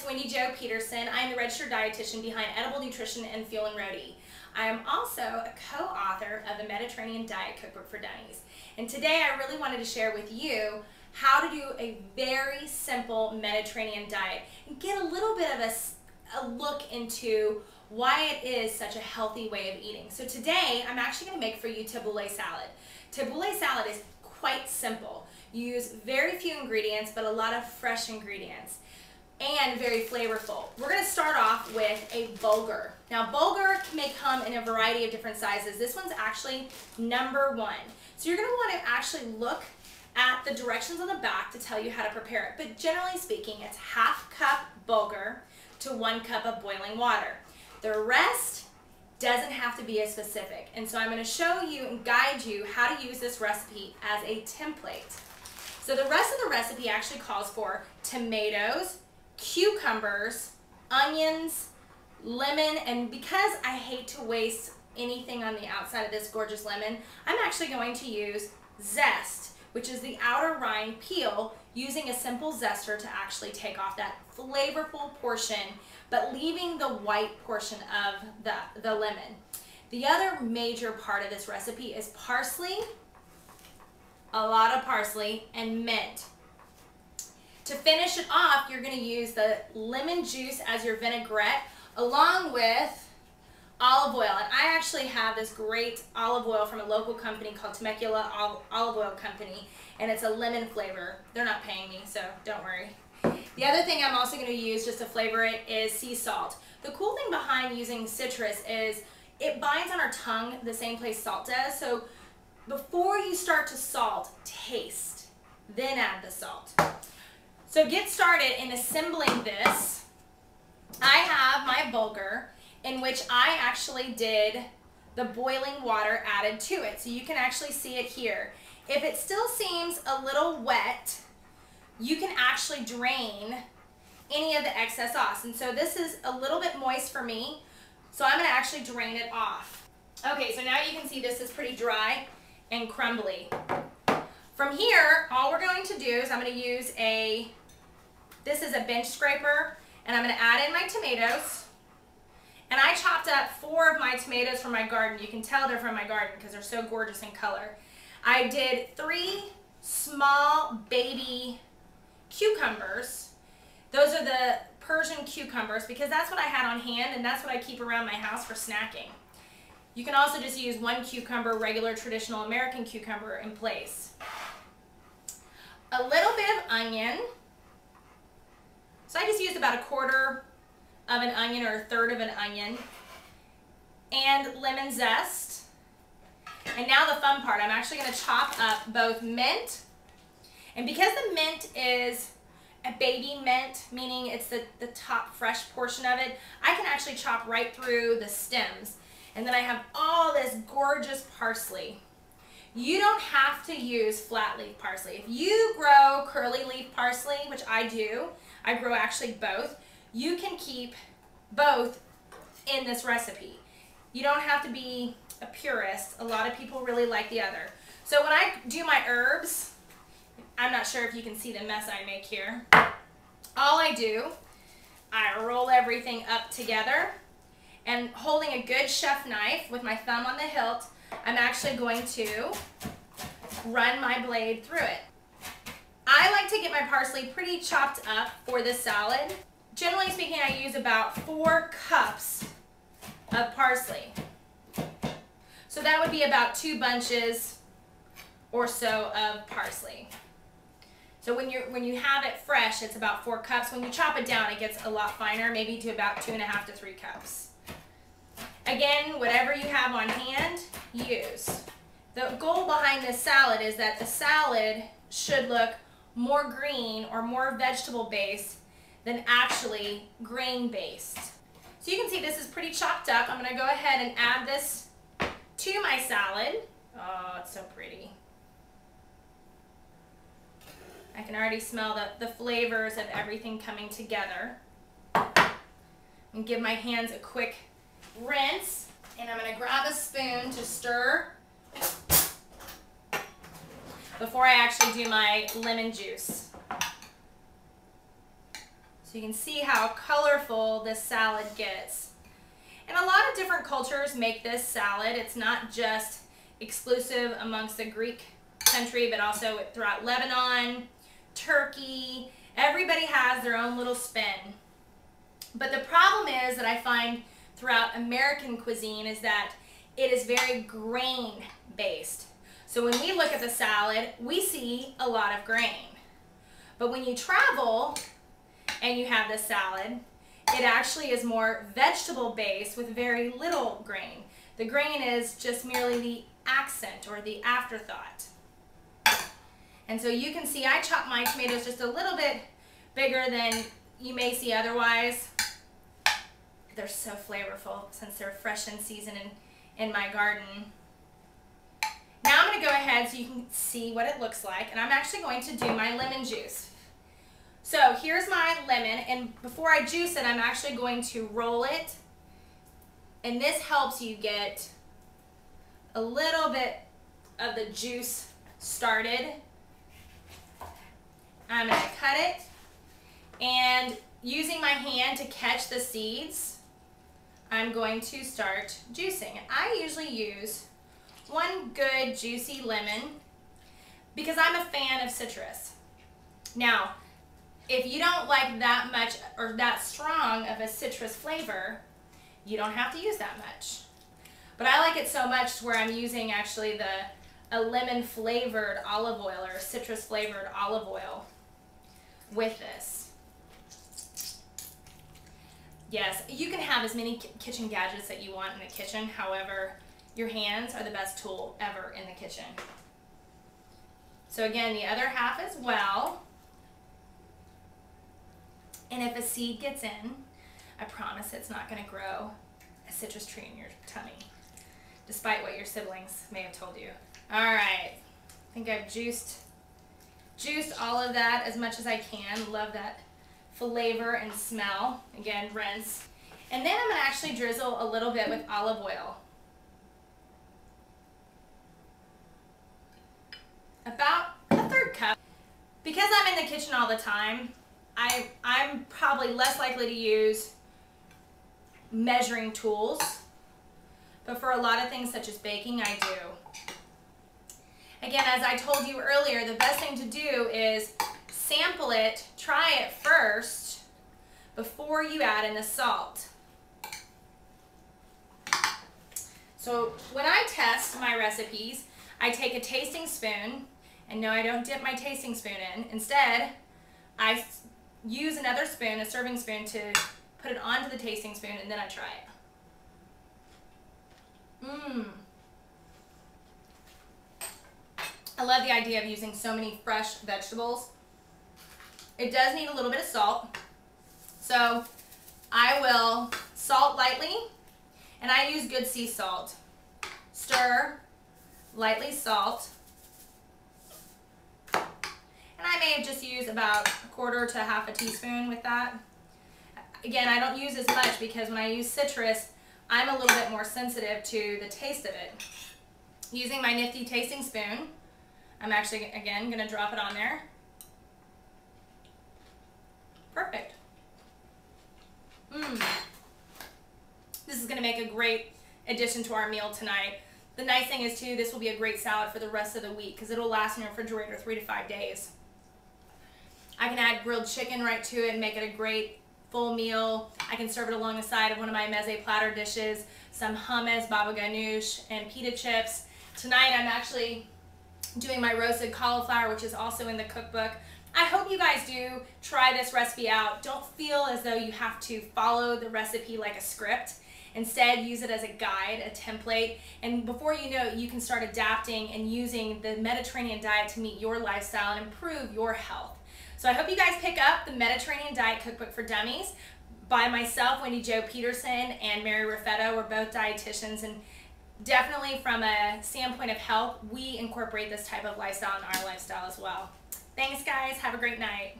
it's Wendy Jo Peterson. I am the registered dietitian behind Edible Nutrition and Fuel and Roadie. I am also a co-author of the Mediterranean Diet Cookbook for Dummies. And today I really wanted to share with you how to do a very simple Mediterranean diet and get a little bit of a look into why it is such a healthy way of eating. So today I'm actually going to make for you tabbouleh salad. Tabbouleh salad is quite simple. You use very few ingredients, but a lot of fresh ingredients, and very flavorful. We're going to start off with a bulgur. Now, bulgur may come in a variety of different sizes. This one's actually number 1. So you're going to want to actually look at the directions on the back to tell you how to prepare it. But generally speaking, it's ½ cup bulgur to 1 cup of boiling water. The rest doesn't have to be as specific. And so I'm going to show you and guide you how to use this recipe as a template. So the rest of the recipe actually calls for tomatoes, cucumbers, onions, lemon, and because I hate to waste anything on the outside of this gorgeous lemon, I'm actually going to use zest, which is the outer rind peel, using a simple zester to actually take off that flavorful portion, but leaving the white portion of the lemon. The other major part of this recipe is parsley, a lot of parsley, and mint. To finish it off, you're going to use the lemon juice as your vinaigrette, along with olive oil. And I actually have this great olive oil from a local company called Temecula Olive Oil Company, and it's a lemon flavor. They're not paying me, so don't worry. The other thing I'm also going to use just to flavor it is sea salt. The cool thing behind using citrus is it binds on our tongue the same place salt does. So before you start to salt, taste, then add the salt. So get started in assembling this. I have my bulgur, in which I actually did the boiling water added to it. So you can actually see it here. If it still seems a little wet, you can actually drain any of the excess off. And so this is a little bit moist for me, so I'm going to actually drain it off. Okay, so now you can see this is pretty dry and crumbly. From here, all we're going to do is I'm going to use this is a bench scraper, and I'm going to add in my tomatoes. And I chopped up 4 of my tomatoes from my garden. You can tell they're from my garden because they're so gorgeous in color. I did 3 small baby cucumbers. Those are the Persian cucumbers because that's what I had on hand, and that's what I keep around my house for snacking. You can also just use 1 cucumber, regular traditional American cucumber, in place. A little bit of onion. So I just used about 1/4 of an onion or 1/3 of an onion. And lemon zest. And now the fun part, I'm actually going to chop up both mint. And because the mint is a baby mint, meaning it's the top fresh portion of it, I can actually chop right through the stems. And then I have all this gorgeous parsley. You don't have to use flat leaf parsley. If you grow curly leaf parsley, which I do, I grow actually both, you can keep both in this recipe. You don't have to be a purist. A lot of people really like the other. So when I do my herbs, I'm not sure if you can see the mess I make here. All I do, I roll everything up together, and holding a good chef knife with my thumb on the hilt, I'm actually going to run my blade through it. I like to get my parsley pretty chopped up for this salad. Generally speaking, I use about 4 cups of parsley. So that would be about 2 bunches or so of parsley. So when you have it fresh, it's about 4 cups. When you chop it down, it gets a lot finer, maybe to about 2.5 to 3 cups. Again, whatever you have on hand, use. The goal behind this salad is that the salad should look more green or more vegetable based than actually grain based. So you can see this is pretty chopped up. I'm going to go ahead and add this to my salad. Oh, it's so pretty. I can already smell the flavors of everything coming together. And give my hands a quick rinse, and I'm going to grab a spoon to stir before I actually do my lemon juice. So you can see how colorful this salad gets. And a lot of different cultures make this salad. It's not just exclusive amongst the Greek country, but also throughout Lebanon, Turkey. Everybody has their own little spin. But the problem is that I find throughout American cuisine is that it is very grain based. So when we look at the salad, we see a lot of grain. But when you travel and you have this salad, it actually is more vegetable based with very little grain. The grain is just merely the accent or the afterthought. And so you can see I chop my tomatoes just a little bit bigger than you may see otherwise. They're so flavorful since they're fresh in season in my garden. Now I'm going to go ahead so you can see what it looks like, and I'm actually going to do my lemon juice. So here's my lemon, and before I juice it, I'm actually going to roll it, and this helps you get a little bit of the juice started. I'm going to cut it, and using my hand to catch the seeds, I'm going to start juicing. I usually use one good juicy lemon because I'm a fan of citrus. Now, if you don't like that much or that strong of a citrus flavor, you don't have to use that much. But I like it so much where I'm using actually a lemon flavored olive oil or citrus flavored olive oil with this. Yes, you can have as many kitchen gadgets that you want in the kitchen. However, your hands are the best tool ever in the kitchen. So again, the other half as well. And if a seed gets in, I promise it's not going to grow a citrus tree in your tummy, despite what your siblings may have told you. All right, I think I've juiced all of that as much as I can. Love that flavor and smell. Again, rinse. And then I'm going to actually drizzle a little bit with olive oil. About a 1/3 cup. Because I'm in the kitchen all the time, I'm probably less likely to use measuring tools, but for a lot of things such as baking, I do. Again, as I told you earlier, the best thing to do is sample it, try it first before you add in the salt. So when I test my recipes, I take a tasting spoon, and no, I don't dip my tasting spoon in. Instead, I use another spoon, a serving spoon, to put it onto the tasting spoon, and then I try it. I love the idea of using so many fresh vegetables. It does need a little bit of salt, so I will salt lightly, and I use good sea salt. Stir, lightly salt, and I may have just used about 1/4 to 1/2 teaspoon with that. Again, I don't use as much because when I use citrus, I'm a little bit more sensitive to the taste of it. Using my nifty tasting spoon, I'm actually, again, going to drop it on there. Perfect. This is going to make a great addition to our meal tonight. The nice thing is, too, this will be a great salad for the rest of the week because it'll last in your refrigerator 3 to 5 days. I can add grilled chicken right to it and make it a great full meal. I can serve it along the side of one of my meze platter dishes, some hummus, baba ganoush, and pita chips. Tonight I'm actually doing my roasted cauliflower, which is also in the cookbook. I hope you guys do try this recipe out. Don't feel as though you have to follow the recipe like a script. Instead, use it as a guide, a template, and before you know it, you can start adapting and using the Mediterranean diet to meet your lifestyle and improve your health. So I hope you guys pick up the Mediterranean Diet Cookbook for Dummies by myself, Wendy Jo Peterson, and Meri Rafetto. We're both dietitians, and definitely from a standpoint of health, we incorporate this type of lifestyle in our lifestyle as well. Thanks, guys. Have a great night.